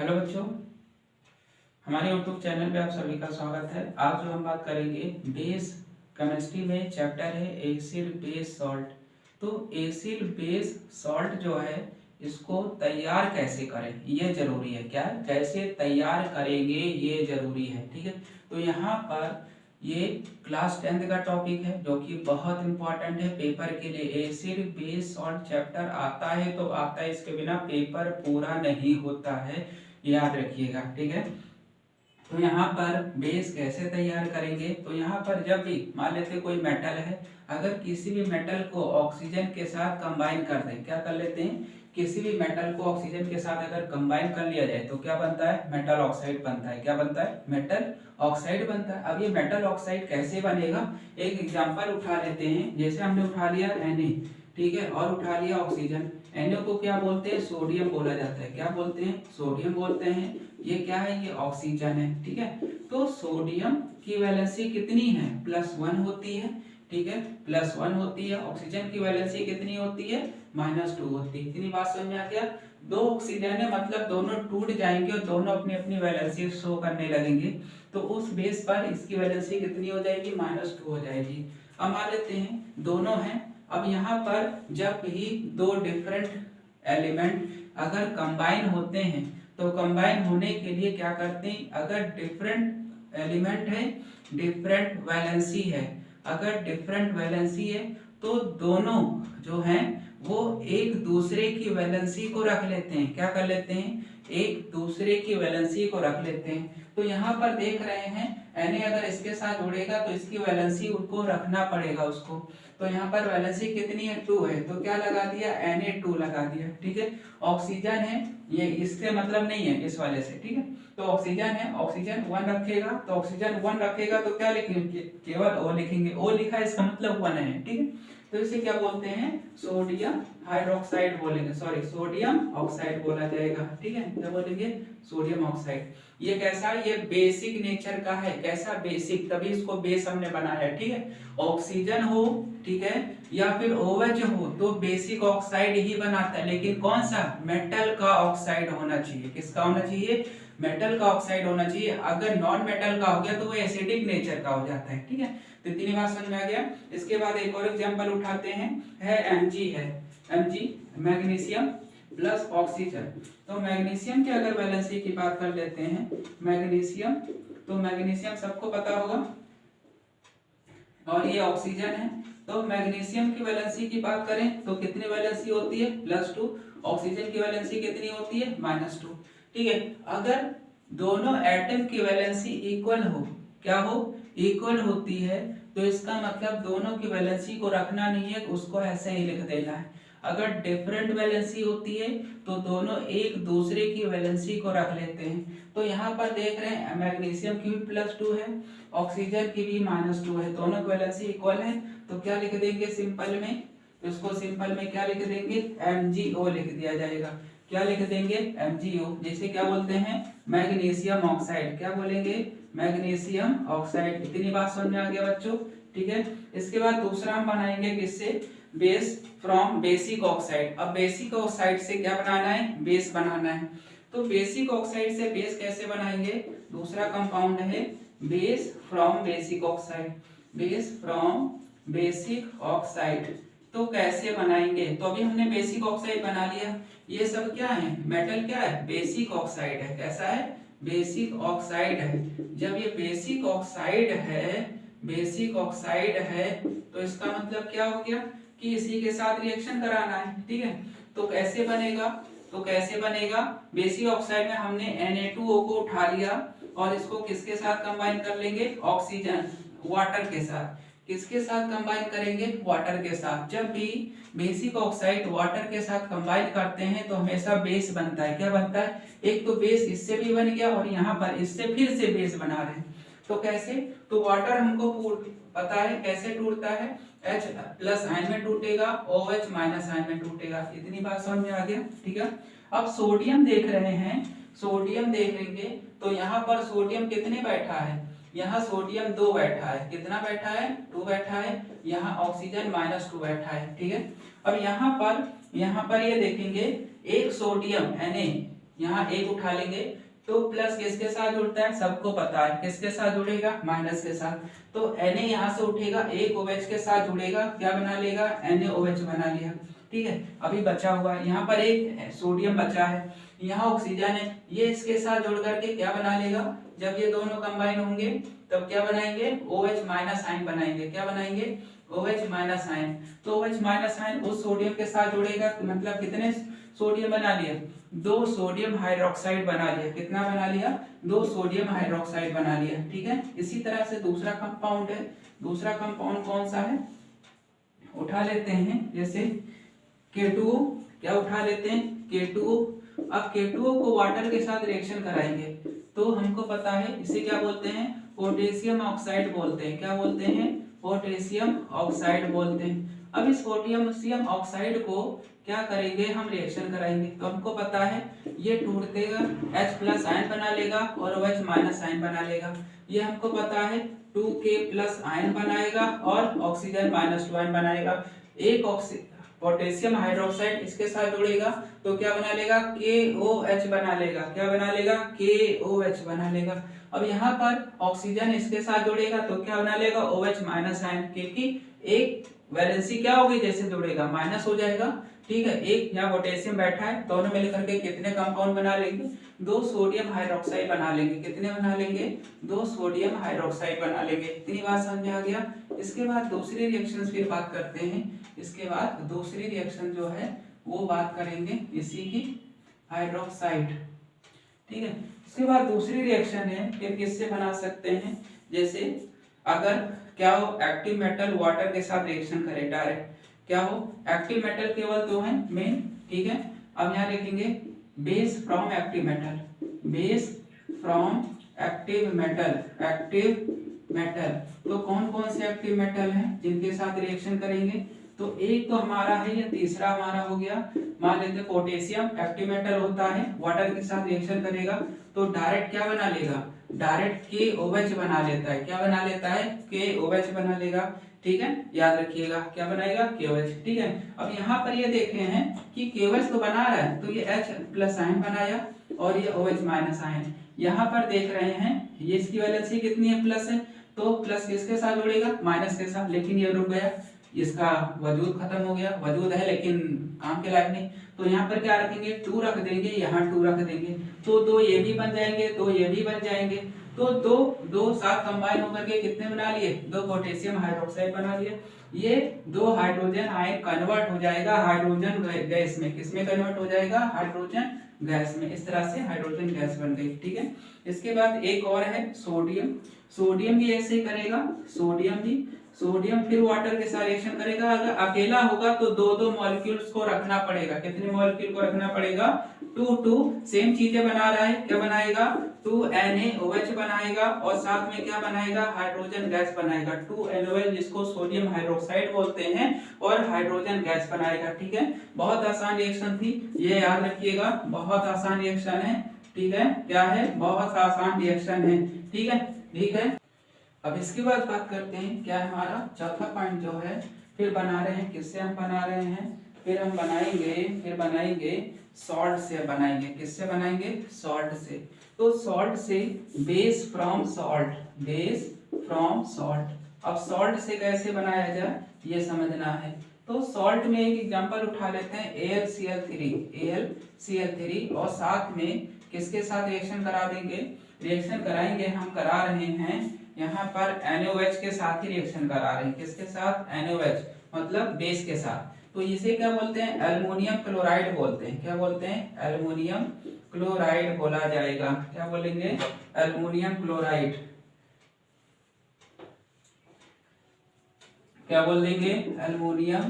Hello बच्चों, हमारे YouTube channel पे आप सभी का स्वागत है। आज जो हम बात करेंगे बेस केमिस्ट्री में चैप्टर है एसिड बेस सॉल्ट। तो एसिड बेस सॉल्ट जो है इसको तैयार कैसे करें ये जरूरी है। क्या कैसे तैयार करेंगे ये जरूरी है, ठीक है। तो यहाँ पर ये क्लास 10th का टॉपिक है जो कि बहुत इंपॉर्टेंट है पेपर के लिए। एसिड बेस सॉल्ट चैप्टर आता है तो आता है, इसके बिना पेपर पूरा नहीं होता है, याद रखिएगा, ठीक है। तो यहाँ पर बेस कैसे तैयार करेंगे, तो यहाँ पर जब भी मान लेते कोई मेटल है, अगर किसी भी मेटल को ऑक्सीजन के साथ कंबाइन कर दें, क्या कर लेते हैं, किसी भी मेटल को ऑक्सीजन के साथ अगर कंबाइन कर लिया जाए तो क्या बनता है, मेटल ऑक्साइड बनता है। क्या बनता है, मेटल ऑक्साइड बनता है। अब ये मेटल ऑक्साइड कैसे बनेगा, एक एग्जांपल उठा लेते हैं। जैसे हमने उठा लिया Na, ठीक है, और उठा लिया ऑक्सीजन। Na को क्या बोलते हैं, सोडियम बोला जाता है। क्या बोलते हैं, सोडियम बोलते हैं। ये क्या है, ये ऑक्सीजन है, ठीक है। तो सोडियम की वैलेंसी कितनी है, +1 होती है, ठीक है, +1 होती है। ऑक्सीजन की वैलेंसी कितनी होती है, -2 होती है। इतनी बात समझ में आ गया। दो ऑक्सीजन है, मतलब दोनों टूट जाएंगे और दोनों अपनी अपनी वैलेंसी शो करने लगेंगे। तो उस बेस पर इसकी वैलेंसी कितनी हो जाएगी, -2 हो जाएगी। अब मान लेते हैं दोनों हैं। अब यहाँ पर जब भी दो डिफरेंट एलिमेंट अगर कंबाइन होते हैं तो कंबाइन होने के लिए क्या करते हैं, अगर डिफरेंट एलिमेंट है, डिफरेंट वैलेंसी है, अगर डिफरेंट वैलेंसी है तो दोनों जो हैं वो एक दूसरे की वैलेंसी को रख लेते हैं। क्या कर लेते हैं, एक दूसरे की वैलेंसी को रख लेते हैं। तो यहाँ पर देख रहे हैं Na अगर इसके साथ जुड़ेगा तो इसकी वैलेंसी उनको रखना पड़ेगा उसको। तो यहाँ पर वैलेंसी कितनी है, 2 है, तो क्या लगा दिया, Na2 लगा दिया, ठीक है। ऑक्सीजन है, ये इससे मतलब नहीं है इस वाले से, ठीक है। तो ऑक्सीजन है, ऑक्सीजन 1 रखेगा, तो ऑक्सीजन 1 रखेगा तो क्या लिखेंगे, केवल O लिखेंगे। O लिखा है इसका मतलब 1 है, ठीक है। तो इसे क्या बोलते हैं, सोडियम हाइड्रोक्साइड बोलेंगे, सॉरी सोडियम ऑक्साइड बोला जाएगा, ठीक है। क्या बोलेंगे, सोडियम ऑक्साइड। ये कैसा है, ये बेसिक नेचर का है। कैसा, बेसिक, तभी इसको बेस हमने बनाया है, ठीक है। ऑक्सीजन हो, ठीक है, या फिर OH हो तो बेसिक ऑक्साइड ही बनाता है, लेकिन कौन सा, मेटल का ऑक्साइड होना चाहिए। किसका होना चाहिए, मेटल का ऑक्साइड होना चाहिए। अगर नॉन मेटल का हो गया तो वो एसिडिक नेचर का हो जाता है, ठीक है। तो इतनी बात समझ में आ गया। इसके बाद एक और एग्जांपल उठाते हैं, है Mg है, Mg मैग्नीशियम प्लस ऑक्सीजन। तो मैग्नीशियम की अगर वैलेंसी की बात कर लेते हैं, मैग्नीशियम, तो मैग्नीशियम सबको पता होगा और ये ऑक्सीजन है। तो मैग्नीशियम की वैलेंसी की बात करें तो कितनी वैलेंसी होती है, +2। ऑक्सीजन की वैलेंसी कितनी होती है, -2, ठीक है। अगर दोनों एटम की वैलेंसी इक्वल हो, क्या हो, इक्वल होती है, तो इसका मतलब दोनों की वैलेंसी को रखना नहीं है, उसको ऐसे ही लिख देना है। अगर डिफरेंट वैलेंसी होती है तो दोनों एक दूसरे की वैलेंसी को रख लेते हैं। तो यहाँ पर देख रहे हैं मैग्नीशियम की भी +2 है, ऑक्सीजन की भी -2 है, दोनों की वैलेंसी इक्वल है। तो क्या लिख देंगे सिंपल में, इसको सिंपल में क्या लिख देंगे, MgO लिख दिया जाएगा। क्या लिख देंगे, MgO, जिसे क्या बोलते हैं, मैग्नीशियम ऑक्साइड। क्या बोलेंगे, मैग्नीशियम ऑक्साइड। इतनी बात समझ में आ गया बच्चों, ठीक है। इसके बाद दूसरा हम बनाएंगे किससे, बेस फ्रॉम बेसिक ऑक्साइड। अब बेसिक ऑक्साइड से क्या बनाना है, बेस बनाना है। तो बेसिक ऑक्साइड से बेस कैसे बनाएंगे, दूसरा कंपाउंड है base from basic oxide, base from basic oxide. तो कैसे बनाएंगे, तो अभी हमने बेसिक ऑक्साइड बना लिया। ये सब क्या है, मेटल क्या है, बेसिक ऑक्साइड है। कैसा है, बेसिक ऑक्साइड है। जब ये बेसिक ऑक्साइड है, बेसिक ऑक्साइड है, तो इसका मतलब क्या हो गया कि इसी के साथ रिएक्शन कराना है, ठीक है। तो कैसे बनेगा, तो कैसे बनेगा, बेसिक ऑक्साइड में हमने Na2O को उठा लिया और इसको किसके साथ कंबाइन कर लेंगे, ऑक्सीजन, वाटर के साथ। किसके साथ कंबाइन करेंगे, वाटर के साथ। जब भी बेसिक ऑक्साइड वाटर के साथ कंबाइन करते हैं तो हमेशा बेस बनता है। क्या बनता है, एक तो बेस इससे भी बन गया और यहाँ पर इससे फिर से बेस बना रहे हैं। तो कैसे, तो वाटर हमको पता है कैसे टूटता है, H+ आयन में टूटेगा, OH- आयन में टूटेगा। इतनी बात समझ में आ गया, ठीक है। अब सोडियम देख रहे हैं, सोडियम देखेंगे तो यहाँ पर सोडियम कितने बैठा है, यहाँ सोडियम 2 बैठा है। कितना बैठा है, 2 बैठा है। यहाँ ऑक्सीजन -2 बैठा है, ठीक है। अब यहाँ पर ये देखेंगे, एक सोडियम Na, यहाँ एक उठा लेंगे तो प्लस किसके साथ जुड़ता है, सबको पता है किसके साथ जुड़ेगा, माइनस के साथ। तो Na यहाँ से उठेगा, एक OH के साथ जुड़ेगा, क्या बना लेगा, NaOH बना लिया। ठीक है, अभी बचा हुआ है यहाँ पर एक सोडियम बचा है, यहाँ ऑक्सीजन है, ये इसके साथ जुड़ करके क्या बना लेगा, जब ये दोनों कंबाइन होंगे तब क्या बनाएंगे, OH माइनस आयन बनाएंगे। क्या बनाएंगे, OH माइनस आयन। तो OH माइनस आयन उस सोडियम के साथ जुड़ेगा, मतलब कितने सोडियम बना लिया, 2 सोडियम हाइड्रोक्साइड बना लिया। कितना बना लिया, 2 सोडियम हाइड्रोक्साइड बना लिया। ठीक है, इसी तरह से दूसरा कंपाउंड है, दूसरा कंपाउंड कौन सा है, उठा लेते हैं, जैसे K2O, क्या उठा लेते हैं, K2O। अब K2O को वाटर के साथ रिएक्शन कराएंगे तो हमको पता है इसे क्या बोलते हैं, पोटेशियम ऑक्साइड बोलते हैं। क्या बोलते हैं, पोटेशियम ऑक्साइड बोलते हैं। अब इस पोटेशियम ऑक्साइड को क्या करेंगे, हम रिएक्शन कराएंगे तो हमको पता है ये टूटतेगा H प्लस आयन बना लेगा और OH माइनस आयन बना लेगा। ये हमको पता है 2K प्लस आयन बनाएगा और ऑक्सीजन -2 आयन बनाएगा। एक पोटेशियम हाइड्रोक्साइड इसके साथ जुड़ेगा तो क्या बना लेगा, KOH बना लेगा। क्या बना लेगा, KOH बना लेगा। अब यहाँ पर ऑक्सीजन इसके साथ जुड़ेगा तो क्या बना लेगा, OH माइनस आयन, क्योंकि एक वैलेंसी क्या होगी, जैसे जुड़ेगा माइनस हो जाएगा। ठीक है, एक यहाँ पोटेशियम बैठा है, दोनों मिलकर के कितने कंपाउंड बना लेंगे, 2 सोडियम हाइड्रोक्साइड बना लेंगे। कितने बना लेंगे, 2 सोडियम हाइड्रोक्साइड बना लेंगे। इतनी बात समझ आ गया। इसके बाद दूसरी रिएक्शन फिर बात करते हैं। इसके बाद दूसरी रिएक्शन जो है वो बात करेंगे इसी की, हाइड्रोक्साइड। ठीक है, इसके बाद दूसरी रिएक्शन है फिर किससे बना सकते हैं, जैसे अगर क्या हो, एक्टिव मेटल वाटर के साथ रिएक्शन करे डायरेक्ट, क्या हो, एक्टिव मेटल केवल 2 हैं मेन। ठीक है, अब यहाँ लिखेंगे base from active metal, base from active metal, active metal. तो कौन कौन से एक्टिव मेटल हैं जिनके साथ रिएक्शन करेंगे, तो एक तो हमारा है, ये तीसरा हमारा हो गया। मान लेते पोटेशियम एक्टिव मेटल होता है, वाटर के साथ रिएक्शन करेगा तो डायरेक्ट क्या बना लेगा, डायरेक्ट KOH बना लेता है। क्या बना लेता है, KOH बना लेगा। ठीक है, याद रखिएगा क्या बनाएगा, KOH। ठीक है, अब यहाँ पर ये देख रहे हैं कि KOH तो बना रहा है तो ये H प्लस आयन बनाया और ये OH माइनस आयन। यहाँ पर देख रहे हैं ये इसकी वैलेंसी कितनी है, प्लस है, तो प्लस किसके साथ जुड़ेगा, माइनस के साथ। लेकिन ये रुक गया, इसका वजूद खत्म हो गया, वजूद है लेकिन काम के लायक नहीं। तो यहाँ पर क्या रखेंगे, 2 रख देंगे, यहाँ 2 रख देंगे तो 2 ये भी बन जाएंगे, 2 ये भी बन जाएंगे। तो 2 साथ कंबाइन होकर के कितने बना लिए, 2 पोटेशियम हाइड्रोक्साइड बना लिए। ये 2 हाइड्रोजन आयन कन्वर्ट हो जाएगा हाइड्रोजन गैस में। किसमें कन्वर्ट हो जाएगा, हाइड्रोजन गैस में। इस तरह से हाइड्रोजन गैस बन गई। ठीक है, इसके बाद एक और है सोडियम। सोडियम भी ऐसे ही करेगा, सोडियम फिर वाटर के साथ रिएक्शन करेगा। अगर अकेला होगा तो 2 मॉलिक्यूल्स को रखना पड़ेगा। कितने मॉलिक्यूल को रखना पड़ेगा, 2 सेम चीजें बना रहा है। क्या बनाएगा, 2 NaOH बनाएगा और साथ में क्या बनाएगा, हाइड्रोजन गैस बनाएगा। 2 NaOH जिसको सोडियम हाइड्रोक्साइड बोलते हैं और हाइड्रोजन गैस बनाएगा। ठीक है, बहुत आसान रिएक्शन थी, ये याद रखिएगा, बहुत आसान रिएक्शन है। ठीक है, क्या है, बहुत आसान रिएक्शन है। ठीक है, ठीक है। अब इसके बाद बात करते हैं क्या है हमारा चौथा पॉइंट जो है, फिर बना रहे हैं, किससे हम बना रहे हैं, फिर हम बनाएंगे सॉल्ट से बनाएंगे। किससे बनाएंगे, सॉल्ट से। तो सॉल्ट से base from salt, base from salt. अब सॉल्ट से कैसे बनाया जाए ये समझना है। तो सॉल्ट में एक एग्जांपल उठा लेते हैं, AlCl3 और साथ में किसके साथ रिएक्शन करा देंगे, रिएक्शन कराएंगे, हम करा रहे हैं यहाँ पर NaOH के साथ ही रिएक्शन करा रहे हैं। किसके साथ, NaOH मतलब बेस के साथ। तो इसे क्या बोलते हैं, एल्युमिनियम क्लोराइड बोलते हैं। क्या बोलते हैं, एल्युमिनियम क्लोराइड बोला जाएगा। क्या बोलेंगे, एल्युमिनियम क्लोराइड। क्या बोल देंगे, एल्युमिनियम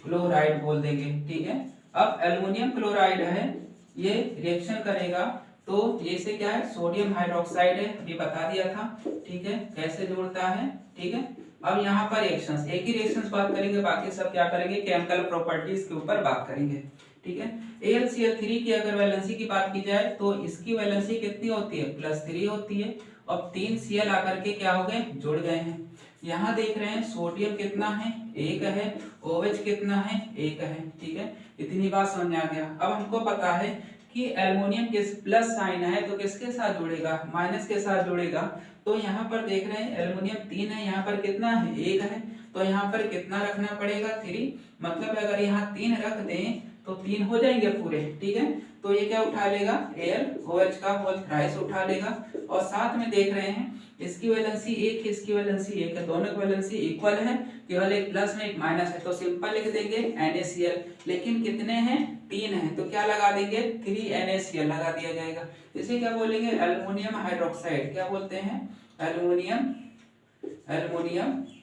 क्लोराइड बोल देंगे। ठीक है, अब एल्युमिनियम क्लोराइड है, ये रिएक्शन करेगा तो ये से क्या है, सोडियम हाइड्रोक्साइड है, अभी बता दिया था। ठीक है, कैसे जोड़ता है। ठीक है, अब यहाँ पर रिएक्शंस, एक ही रिएक्शंस बात करेंगे, बाकी सब क्या करेंगे, केमिकल प्रॉपर्टीज के ऊपर बात करेंगे। ठीक है, AlCl3 की अगर वैलेंसी की बात की जाए तो इसकी वैलेंसी कितनी होती है, +3 होती है। अब 3 Cl आकर के क्या हो गए, जुड़ गए हैं। यहाँ देख रहे हैं सोडियम कितना है, 1 है, OH कितना है, 1 है। ठीक है, इतनी बात समझ आ गया। अब हमको पता है कि एल्युमिनियम किस प्लस साइन है तो किसके साथ जुड़ेगा, माइनस के साथ जुड़ेगा। तो यहाँ पर देख रहे हैं एल्युमिनियम 3 है, यहाँ पर कितना है 1 है, तो यहाँ पर कितना रखना पड़ेगा 3, मतलब अगर यहाँ 3 रख दें तो 3 हो जाएंगे पूरे, ठीक है। तो ये क्या उठा लेगा, AlOH का होल थ्राइस उठा लेगा। और साथ में देख रहे हैं इसकी वैलेंसी 1 है, इसकी वैलेंसी 1 है, दोनों की वैलेंसी इक्वल है, केवल एक प्लस में एक माइनस है, तो सिंपल लिख देंगे NaCl। लेकिन कितने हैं, 3 है, तो क्या लगा देंगे 3NaCl लगा दिया जाएगा। इसे क्या बोलेंगे, एल्युमिनियम हाइड्रोक्साइड, क्या बोलते हैं, एल्युमिनियम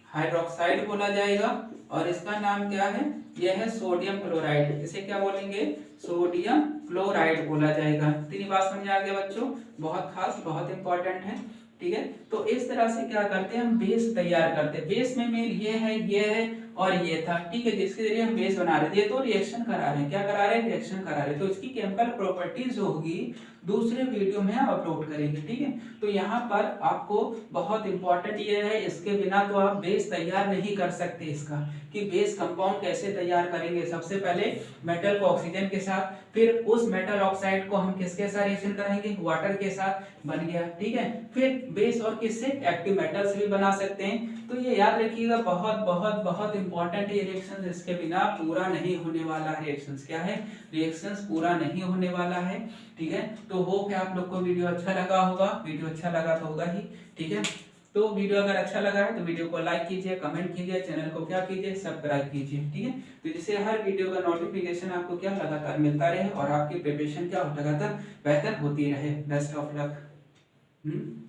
हाइड्रोक्साइड बोला जाएगा। और इसका नाम क्या है, यह है सोडियम क्लोराइड, इसे क्या बोलेंगे, सोडियम क्लोराइड बोला जाएगा। इतनी बात समझ आ गया बच्चों, बहुत खास बहुत इंपॉर्टेंट है, ठीक है। तो इस तरह से क्या करते हैं हम बेस तैयार करते हैं। बेस में मेन ये है और ये था, ठीक है, जिसके जरिए हम बेस बना रहे थे। तो रिएक्शन करा रहे हैं, क्या करा रहे हैं, रिएक्शन करा रहे हैं। तो इसकी केमिकल प्रॉपर्टीज जो होगी दूसरे वीडियो में हम अपलोड करेंगे, ठीक है। तो यहाँ पर आपको बहुत इंपॉर्टेंट ये है, इसके बिना तो आप बेस तैयार नहीं कर सकते। इसका कि बेस कंपाउंड कैसे तैयार करेंगे, सबसे पहले मेटल को ऑक्सीजन के साथ, फिर उस मेटल ऑक्साइड को हम किसके साथ रिएक्शन कराएंगे, वाटर के साथ, बन गया, ठीक है। फिर बेस और किससे, एक्टिव मेटल से भी बना सकते हैं। तो ये याद रखिएगा, बहुत बहुत बहुत इंपॉर्टेंट है रिएक्शन, इसके बिना पूरा नहीं होने वाला है रिएक्शंस। क्या है, रिएक्शंस पूरा नहीं होने वाला है, ठीक है। तो होप है आप लोग को वीडियो अच्छा लगा होगा, वीडियो अच्छा लगा तो होगा ही, ठीक है। तो वीडियो अगर अच्छा लगा है तो वीडियो को लाइक कीजिए, कमेंट कीजिए, चैनल को क्या कीजिए, सब्सक्राइब कीजिए, ठीक है। तो जिससे हर वीडियो का नोटिफिकेशन आपको क्या लगातार मिलता रहे और आपकी प्रिपरेशन क्या लगातार बेहतर होती रहे। Best of luck.